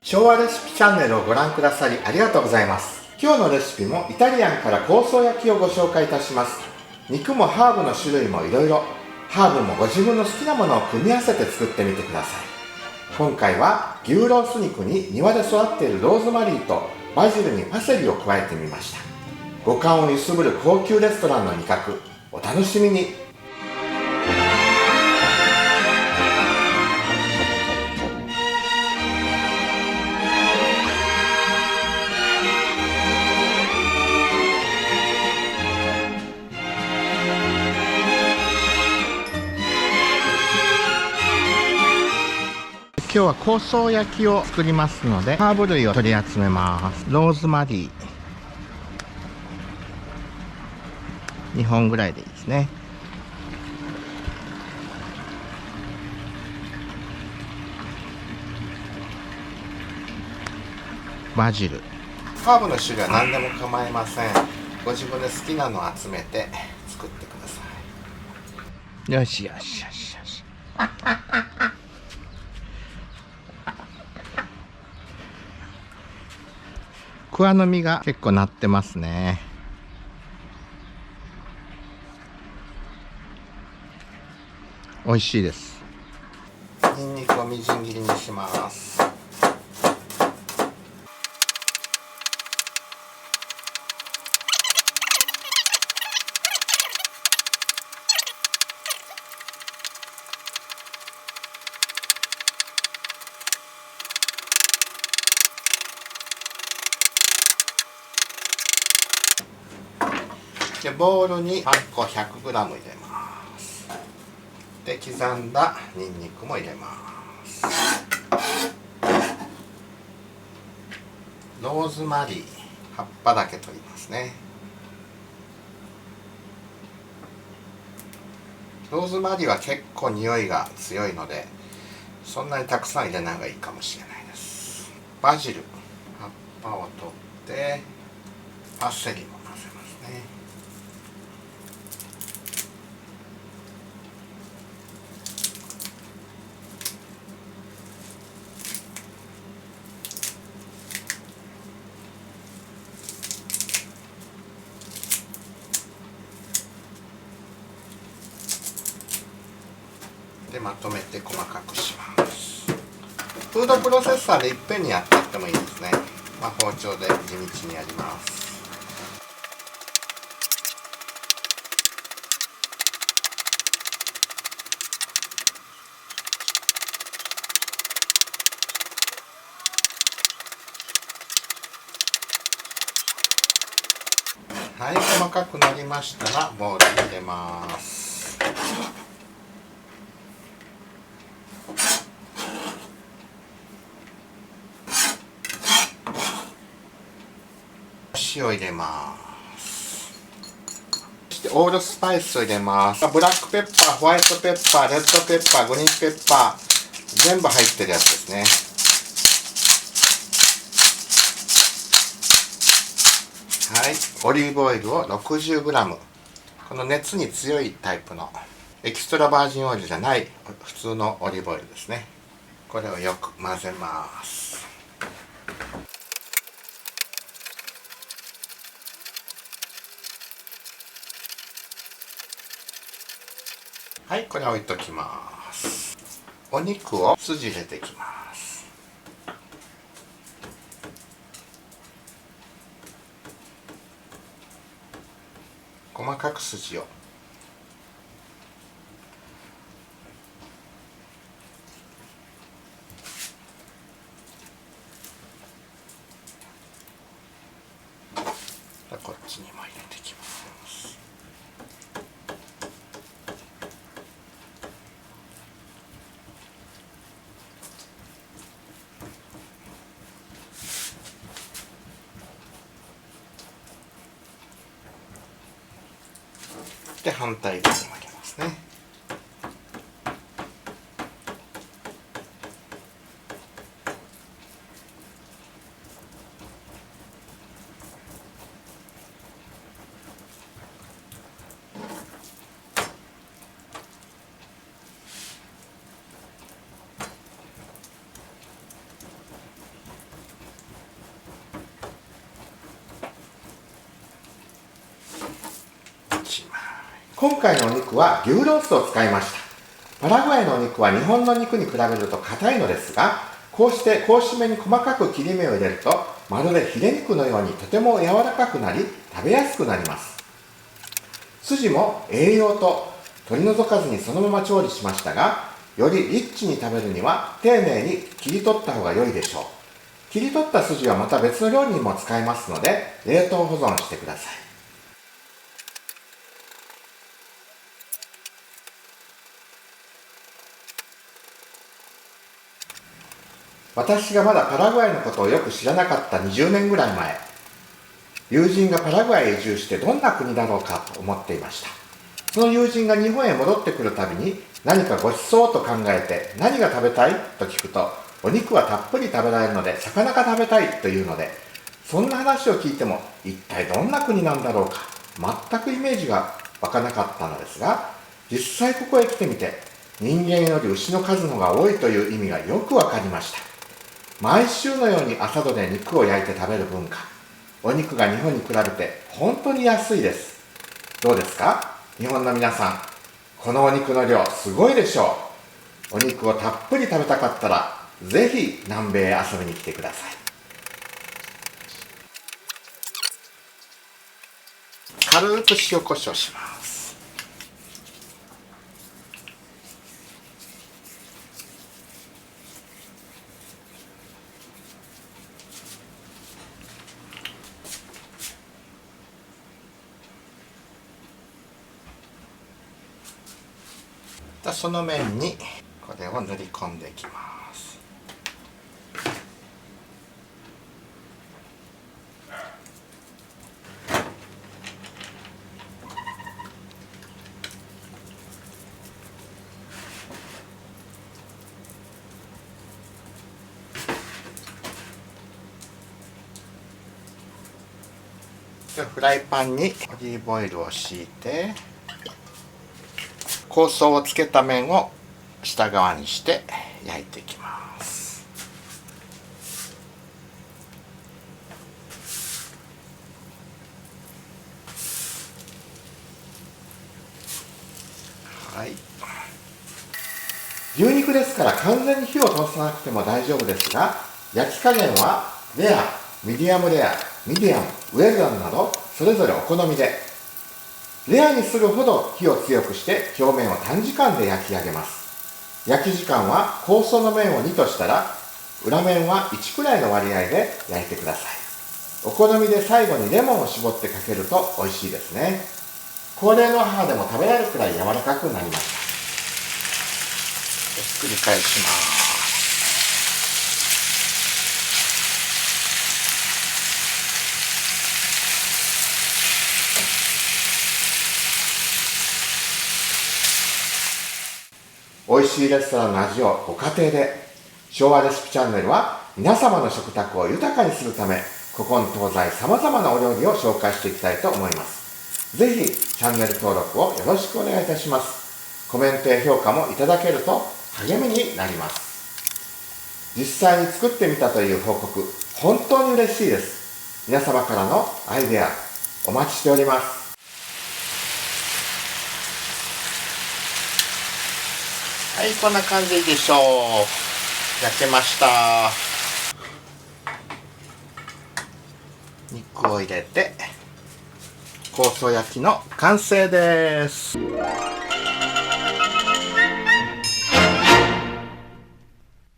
昭和レシピチャンネルをご覧くださりありがとうございます。今日のレシピもイタリアンから香草焼きをご紹介いたします。肉もハーブの種類もいろいろ、ハーブもご自分の好きなものを組み合わせて作ってみてください。今回は牛ロース肉に庭で育っているローズマリーとバジルにパセリを加えてみました。五感を揺すぶる高級レストランの味覚、お楽しみに。今日は香草焼きを作りますので、ハーブ類を取り集めます。ローズマリー2本ぐらいでいいですね。バジル、ハーブの種類は何でも構いません。ご自分で好きなのを集めて作ってください。よしよしよしよし。クワの実が結構なってますね。美味しいです。ニンニクをみじん切りにします。でボウルにパン粉 100g 入れます。で刻んだニンニクも入れます。ローズマリー、葉っぱだけ取りますね。ローズマリーは結構匂いが強いので、そんなにたくさん入れない方がいいかもしれないです。バジル、葉っぱを取ってパセリも混ぜますね。でまとめて細かくします。フードプロセッサーでいっぺんにやっていってもいいですね。包丁で地道にやります。はい、細かくなりましたらボウルに入れます。塩入れます。そしてオールスパイスを入れます。ブラックペッパー、ホワイトペッパー、レッドペッパー、グリーンペッパー、全部入ってるやつですね。はい、オリーブオイルを 60g、 この熱に強いタイプのエキストラバージンオイルじゃない普通のオリーブオイルですね。これをよく混ぜます。はい、これ置いときます。お肉を筋入れていきます。細かく筋を。こっちにも入れていきます。で反対側に曲げますね。今回のお肉は牛ロースを使いました。パラグアイのお肉は日本の肉に比べると硬いのですが、こうして格子目に細かく切り目を入れると、まるでヒレ肉のようにとても柔らかくなり、食べやすくなります。筋も栄養と取り除かずにそのまま調理しましたが、よりリッチに食べるには丁寧に切り取った方が良いでしょう。切り取った筋はまた別の料理にも使えますので、冷凍保存してください。私がまだパラグアイのことをよく知らなかった20年ぐらい前、友人がパラグアイへ移住してどんな国だろうかと思っていました。その友人が日本へ戻ってくるたびに何かごちそうと考えて、何が食べたいと聞くと、お肉はたっぷり食べられるので魚が食べたいというので、そんな話を聞いても一体どんな国なんだろうか全くイメージが湧かなかったのですが、実際ここへ来てみて人間より牛の数の方が多いという意味がよくわかりました。毎週のように朝どで肉を焼いて食べる文化、お肉が日本に比べて本当に安いです。どうですか、日本の皆さん。このお肉の量すごいでしょう。お肉をたっぷり食べたかったらぜひ南米へ遊びに来てください。軽く塩コショウします。その面にこれを塗り込んでいきます。フライパンにオリーブオイルを敷いて、香草をつけた面を下側にして焼いていきます。はい。牛肉ですから完全に火を通さなくても大丈夫ですが、焼き加減はレア、ミディアムレア、ミディアム、ウェルダンなどそれぞれお好みで、レアにするほど火を強くして表面を短時間で焼き上げます。焼き時間は香草の面を2としたら裏面は1くらいの割合で焼いてください。お好みで最後にレモンを絞ってかけると美味しいですね。高齢の母でも食べられるくらい柔らかくなりました。ひっくり返します。美味しいレストランの味をご家庭で。昭和レシピチャンネルは皆様の食卓を豊かにするため、古今東西様々なお料理を紹介していきたいと思います。ぜひチャンネル登録をよろしくお願いいたします。コメントや評価もいただけると励みになります。実際に作ってみたという報告、本当に嬉しいです。皆様からのアイデアお待ちしております。はい、こんな感じでしょう。焼けました。肉を入れて香草焼きの完成です。